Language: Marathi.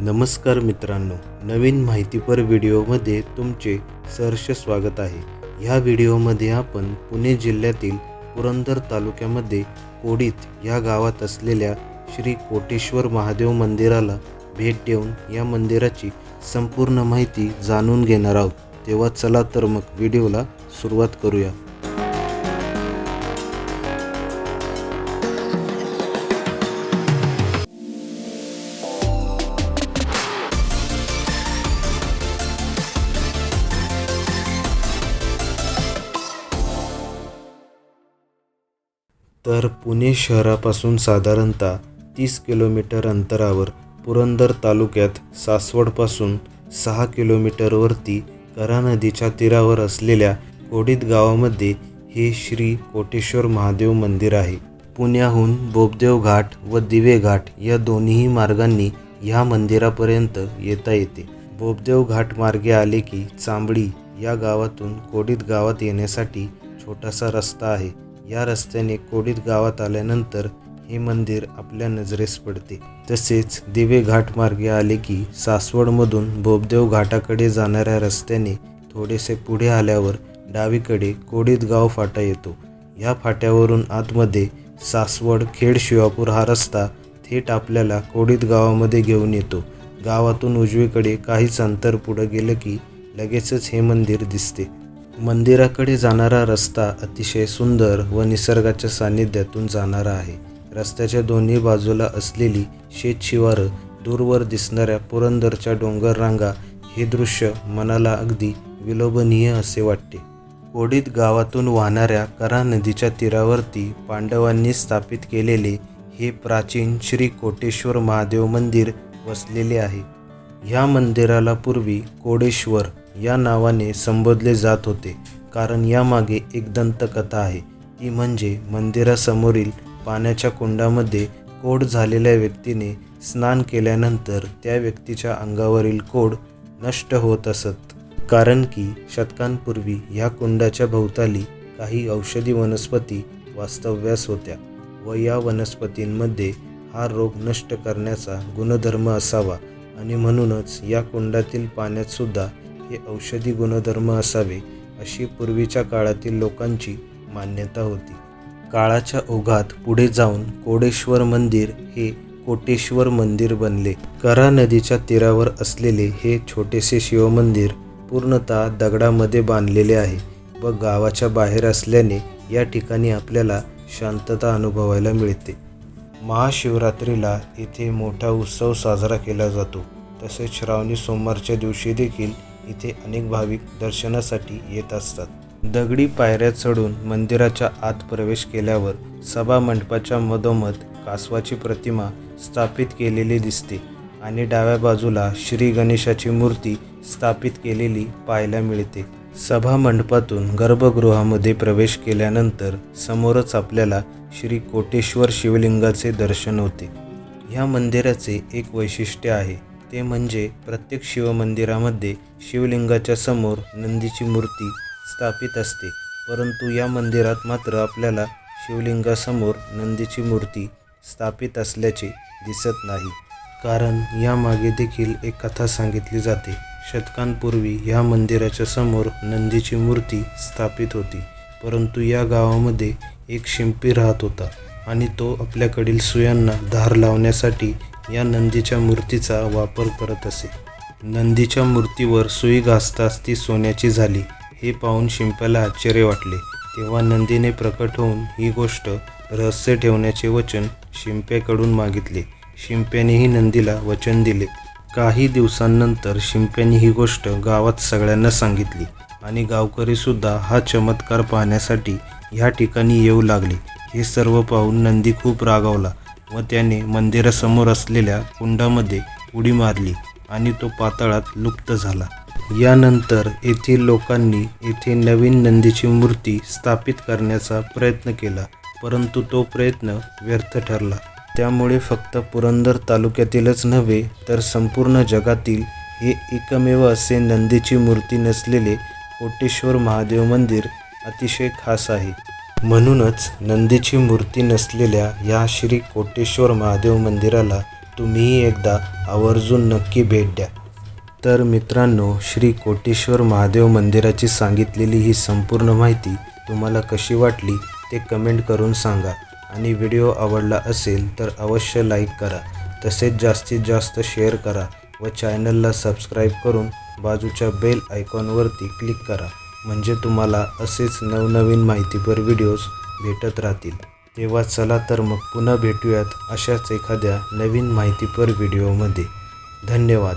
नमस्कार मित्रांनो, नवीन माहितीपर व्हिडिओमध्ये तुमचे सहर्ष स्वागत आहे। ह्या व्हिडिओमध्ये आपण पुणे जिल्ह्यातील पुरंदर तालुक्यामध्ये कोडीत या गावात असलेल्या श्री कोटेश्वर महादेव मंदिराला भेट देऊन या मंदिराची संपूर्ण माहिती जाणून घेणार आहोत। तेव्हा चला तर मग व्हिडिओला सुरुवात करूया। तर पुणे शहरापासून साधारणतः 30 किलोमीटर अंतरावर पुरंदर तालुक्यात सासवडपासून 6 किलोमीटरवरती कऱ्हा नदीच्या तीरावर असलेल्या कोडीत गावामध्ये हे श्री कोटेश्वर महादेव मंदिर आहे। पुण्याहून बोबदेव घाट व दिवे घाट या दोन्ही मार्गांनी ह्या मंदिरापर्यंत येता येते। बोबदेव घाट मार्गे आले की चांबळी या गावातून कोडीत गावात येण्यासाठी छोटासा रस्ता आहे। या रस्त्याने कोडीत गावात आल्यानंतर हे मंदिर आपल्या नजरेस पडते। तसेच दिवे घाट मार्गे आले की सासवडमधून बोबदेव घाटाकडे जाणाऱ्या रस्त्याने थोडेसे पुढे आल्यावर डावीकडे कोडीत गाव फाटा येतो। या फाट्यावरून आतमध्ये सासवड खेड शिवापूर हा रस्ता थेट आपल्याला कोडीत गावामध्ये घेऊन येतो। गावातून उजवीकडे काहीच अंतर पुढे गेलं की लगेचच हे मंदिर दिसते। मंदिराकडे जाणारा रस्ता अतिशय सुंदर व निसर्गाच्या सानिध्यातून जाणारा आहे। रस्त्याच्या दोन्ही बाजूला असलेली शेतशिवारं, दूरवर दिसणाऱ्या पुरंदरच्या डोंगर रांगा हे दृश्य मनाला अगदी विलोभनीय असे वाटते। कोडीत गावातून वाहणाऱ्या कऱ्हा नदीच्या तीरावरती पांडवांनी स्थापित केलेले हे प्राचीन श्री कोटेश्वर महादेव मंदिर वसलेले आहे। ह्या मंदिराला पूर्वी कोडेश्वर या नावाने संबोधले जात होते, कारण यामागे एक दंतकथा आहे। ती म्हणजे मंदिरासमोरील पाण्याच्या कुंडामध्ये कोड झालेल्या व्यक्तीने स्नान केल्यानंतर त्या व्यक्तीच्या अंगावरील कोड नष्ट होत असत, कारण की शतकांपूर्वी ह्या कुंडाच्या भोवताली काही औषधी वनस्पती वास्तव्यास होत्या व या वनस्पतींमध्ये हा रोग नष्ट करण्याचा गुणधर्म असावा आणि म्हणूनच या कुंडातील पाण्यात सुद्धा हे औषधी गुणधर्म असावे अशी पूर्वीच्या काळातील लोकांची मान्यता होती। काळाच्या ओघात पुढे जाऊन कोडेश्वर मंदिर हे कोटेश्वर मंदिर बनले। कऱ्हा नदीच्या तीरावर असलेले हे छोटेसे शिवमंदिर पूर्णतः दगडामध्ये बांधलेले आहे व गावाच्या बाहेर असल्याने या ठिकाणी आपल्याला शांतता अनुभवायला मिळते। महाशिवरात्रीला येथे मोठा उत्सव साजरा केला जातो। तसेच श्रावणी सोमवारच्या दिवशी देखील इथे अनेक भाविक दर्शनासाठी येत असतात। दगडी पायऱ्या चढून मंदिराच्या आत प्रवेश केल्यावर सभा मंडपाच्या मधोमध कासवाची प्रतिमा स्थापित केलेली दिसते आणि डाव्या बाजूला श्री गणेशाची मूर्ती स्थापित केलेली पाहायला मिळते। सभा मंडपातून गर्भगृहामध्ये प्रवेश केल्यानंतर समोरच आपल्याला श्री कोटेश्वर शिवलिंगाचे दर्शन होते। ह्या मंदिराचे एक वैशिष्ट्य आहे, ते म्हणजे प्रत्येक शिवमंदिरामध्ये शिवलिंगाच्या समोर नंदीची मूर्ती स्थापित असते, परंतु या मंदिरात मात्र आपल्याला शिवलिंगासमोर नंदीची मूर्ती स्थापित असल्याचे दिसत नाही। कारण यामागे देखील एक कथा सांगितली जाते। शतकांपूर्वी या मंदिराच्या समोर नंदीची मूर्ती स्थापित होती, परंतु या गावामध्ये एक शिंपी राहत होता आणि तो आपल्याकडील सुयांना धार लावण्यासाठी या नंदीच्या मूर्तीचा वापर करत असे। नंदीच्या मूर्तीवर सुई घासताच ती सोन्याची झाली हे पाहून शिंप्याला आश्चर्य वाटले। तेव्हा नंदीने प्रकट होऊन ही गोष्ट रहस्य ठेवण्याचे वचन शिंप्याकडून मागितले। शिंप्यानेही नंदीला वचन दिले। काही दिवसांनंतर शिंप्याने ही गोष्ट गावात सगळ्यांना सांगितली आणि गावकरी सुद्धा हा चमत्कार पाहण्यासाठी ह्या ठिकाणी येऊ लागले। हे सर्व पाहून नंदी खूप रागावला व त्याने मंदिरासमोर असलेल्या कुंडामध्ये उडी मारली आणि तो पाताळात लुप्त झाला। यानंतर येथील लोकांनी येथे नवीन नंदीची मूर्ती स्थापित करण्याचा प्रयत्न केला, परंतु तो प्रयत्न व्यर्थ ठरला। त्यामुळे फक्त पुरंदर तालुक्यातीलच नव्हे तर संपूर्ण जगातील हे एकमेव असे नंदीची मूर्ती नसलेले कोटेश्वर महादेव मंदिर अतिशय खास आहे। म्हणूनच नंदीची मूर्ती नसलेल्या या श्री कोटेश्वर महादेव मंदिराला तुम्हीही एकदा आवर्जून नक्की भेट द्या. तर मित्रांनो, श्री कोटेश्वर महादेव मंदिराची सांगितलेली ही संपूर्ण माहिती तुम्हाला कशी वाटली ते कमेंट करून सांगा. आणि व्हिडिओ आवडला असेल तर अवश्य लाईक करा. तसेच जास्तीत जास्त शेअर करा व चॅनलला सबस्क्राईब करून बाजूच्या बेल आयकॉनवरती क्लिक करा. म्हणजे तुम्हाला असेच नवनवीन माहितीपर व्हिडिओज भेटत राहतील. तेव्हा चला तर मग पुन्हा भेटूयात अशाच एखाद्या नवीन माहितीपर व्हिडिओमध्ये. धन्यवाद.